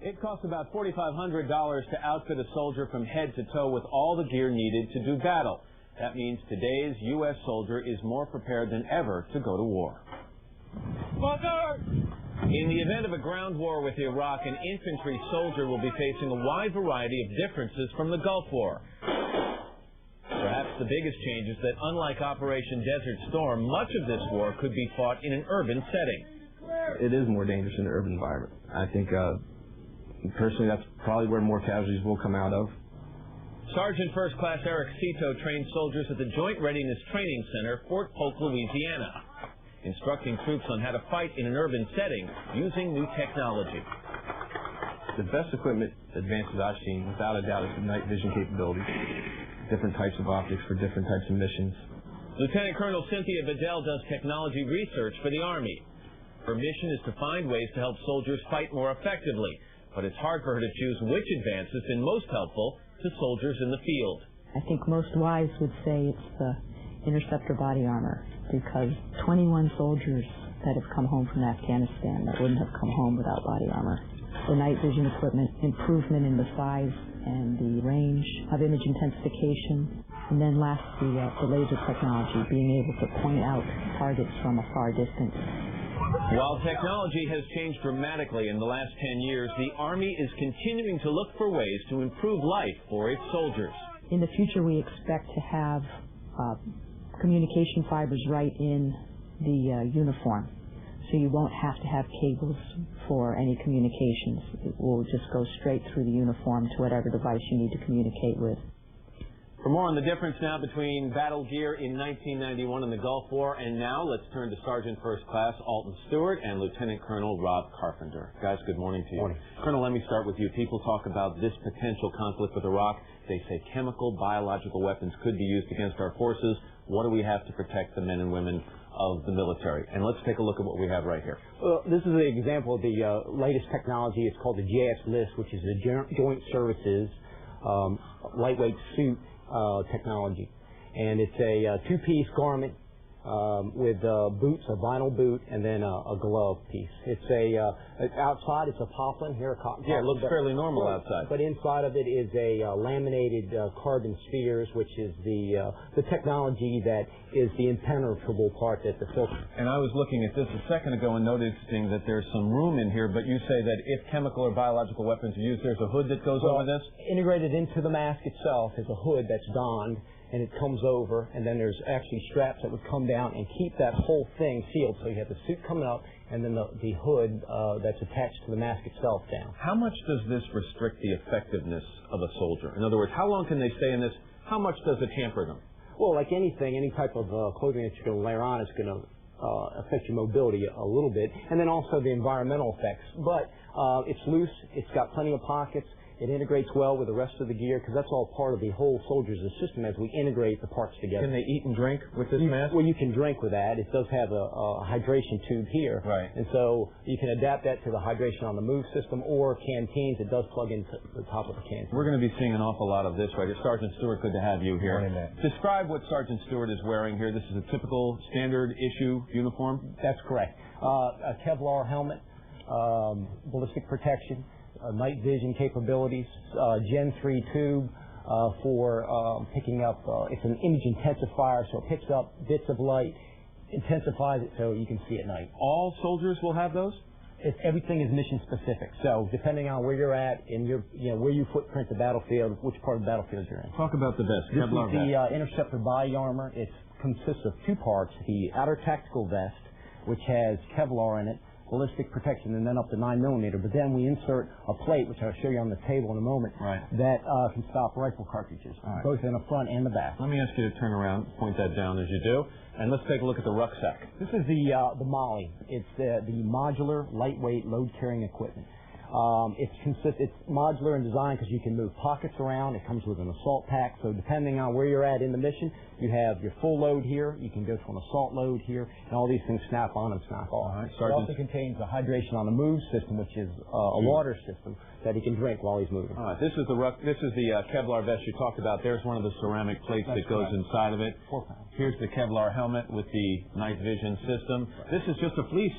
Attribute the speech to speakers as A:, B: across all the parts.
A: It costs about $4,500 to outfit a soldier from head to toe with all the gear needed to do battle. That means today's U.S. soldier is more prepared than ever to go to war. In the event of a ground war with Iraq, an infantry soldier will be facing a wide variety of differences from the Gulf War. Perhaps the biggest change is that, unlike Operation Desert Storm, much of this war could be fought in an urban setting.
B: It is more dangerous in an urban environment. I think, personally, that's probably where more casualties will come out of.
A: Sergeant First Class Eric Cito trained soldiers at the Joint Readiness Training Center, Fort Polk, Louisiana, instructing troops on how to fight in an urban setting using new technology.
B: The best equipment advances I've seen, without a doubt, is the night vision capabilities. Different types of optics for different types of missions.
A: Lieutenant Colonel Cynthia Bedell does technology research for the Army. Her mission is to find ways to help soldiers fight more effectively, but it's hard for her to choose which advances have been most helpful to soldiers in the field.
C: I think most wives would say it's the interceptor body armor, because 21 soldiers that have come home from Afghanistan that wouldn't have come home without body armor. The night vision equipment, improvement in the size and the range of image intensification, and then lastly, the laser technology, being able to point out targets from a far distance.
A: While technology has changed dramatically in the last 10 years, the Army is continuing to look for ways to improve life for its soldiers.
C: In the future, we expect to have communication fibers right in the uniform, so you won't have to have cables for any communications. It will just go straight through the uniform to whatever device you need to communicate with.
A: For more on the difference now between battle gear in 1991 in the Gulf War and now, let's turn to Sergeant First Class Alton Stewart and Lieutenant Colonel Rob Carpenter. Guys, good morning to you.
D: Morning.
A: Colonel, let me start with you. People talk about this potential conflict with Iraq. They say chemical, biological weapons could be used against our forces. What do we have to protect the men and women of the military? And let's take a look at what we have right here.
D: Well, this is an example of the latest technology. It's called the JS-LIS, which is the Joint Services lightweight suit technology. And it's a two-piece garment with boots, a vinyl boot, and then a glove piece. It's outside it's a poplin, here a cotton.
A: Yeah, it looks fairly normal outside.
D: But inside of it is a laminated carbon spheres, which is the technology that is the impenetrable part that the filter.
A: And I was looking at this a second ago and noticing that there's some room in here, but you say that if chemical or biological weapons are used, there's a hood that goes over this?
D: Integrated into the mask itself is a hood that's donned, and it comes over, and then there's actually straps that would come down and keep that whole thing sealed. So you have the suit coming up, and then the hood that's attached to the mask itself down.
A: How much does this restrict the effectiveness of a soldier? In other words, how long can they stay in this? How much does it hamper them?
D: Well, like anything, any type of clothing that you're going to layer on is going to affect your mobility a little bit, and then also the environmental effects. But it's loose, it's got plenty of pockets, it integrates well with the rest of the gear, because that's all part of the whole soldier's system as we integrate the parts together.
A: Can they eat and drink with this mask?
D: Well, you can drink with that. It does have a hydration tube here.
A: Right.
D: And so you can adapt that to the hydration on the move system or canteens. It does plug into the top of the canteen.
A: We're going to be seeing an awful lot of this right here. Sergeant Stewart, good to have you here.
D: Morning, Matt.
A: Describe what Sergeant Stewart is wearing here. This is a typical standard issue uniform?
D: That's correct. A Kevlar helmet, ballistic protection, night vision capabilities, Gen 3 tube for picking up, it's an image intensifier, so it picks up bits of light, intensifies it so you can see at night.
A: All soldiers will have those?
D: Everything is mission specific, so depending on where you're at and where you footprint the battlefield, which part of the battlefield you're in.
A: Talk about the vest.
D: This is the interceptor body armor. It consists of two parts: the outer tactical vest, which has Kevlar in it, ballistic protection, and then up to 9mm. But then we insert a plate, which I'll show you on the table in a moment,
A: right,
D: that can stop rifle cartridges, right, both in the front and the back.
A: Let me ask you to turn around, point that down as you do, and let's take a look at the rucksack.
D: This is the Molly. It's the modular, lightweight, load-carrying equipment. It's modular in design because you can move pockets around. It comes with an assault pack, so depending on where you're at in the mission, you have your full load here, you can go to an assault load here, and all these things snap on and snap off.
A: Right,
D: it also contains the hydration on the move system, which is a water system that he can drink while he's moving.
A: All right, this is the Kevlar vest you talked about. There's one of the ceramic plates that goes inside of it.
D: 4 pounds.
A: Here's the Kevlar helmet with the night vision system. This is just a fleece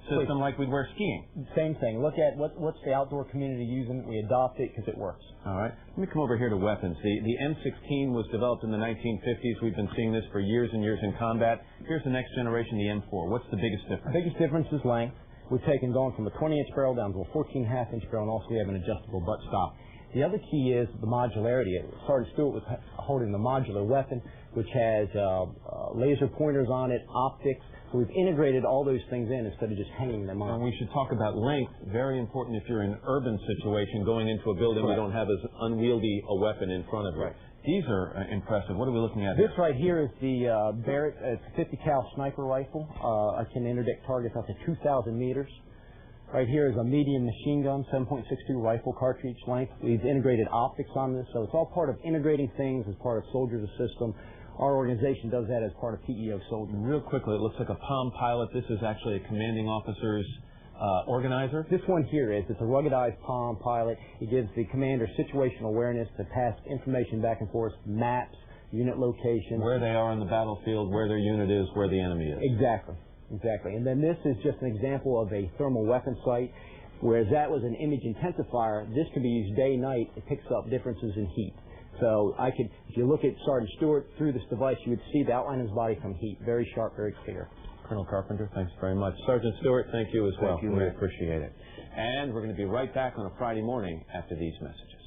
A: system like we'd wear skiing.
D: Same thing. Look at what's the outdoor community using. We adopt it because it works.
A: All right. Let me come over here to weapons. The M16 was developed in the 1950s. We've been seeing this for years and years in combat. Here's the next generation, the M4. What's the biggest difference?
D: The biggest difference is length. We've going from a 20-inch barrel down to a 14.5-inch barrel, and also we have an adjustable butt stop. The other key is the modularity. Sergeant Stewart was holding the modular weapon, which has laser pointers on it, optics. So we've integrated all those things in instead of just hanging them on.
A: And we should talk about length. Very important if you're in an urban situation, going into a building you don't have as unwieldy a weapon in front of you.
D: Right.
A: These are impressive. What are we looking at
D: This
A: here?
D: right here is the Barrett. It's a 50 cal sniper rifle. I can interdict targets up to 2,000 meters. Right here is a medium machine gun, 7.62 rifle cartridge length. We've integrated optics on this, so it's all part of integrating things as part of Soldier the System. Our organization does that as part of PEO Soldier.
A: Real quickly, it looks like a Palm Pilot. This is actually a commanding officer's organizer.
D: This one here it's a ruggedized Palm Pilot. It gives the commander situational awareness to pass information back and forth, maps, unit location.
A: Where they are on the battlefield, where their unit is, where the enemy is.
D: Exactly. And then this is just an example of a thermal weapon sight. Whereas that was an image intensifier, this can be used day, night. It picks up differences in heat. So if you look at Sergeant Stewart through this device, you would see the outline of his body from heat. Very sharp, very clear.
A: Colonel Carpenter, thanks very much. Sergeant Stewart, thank you as well.
B: Thank you.
A: We appreciate it. And we're going to be right back on a Friday morning after these messages.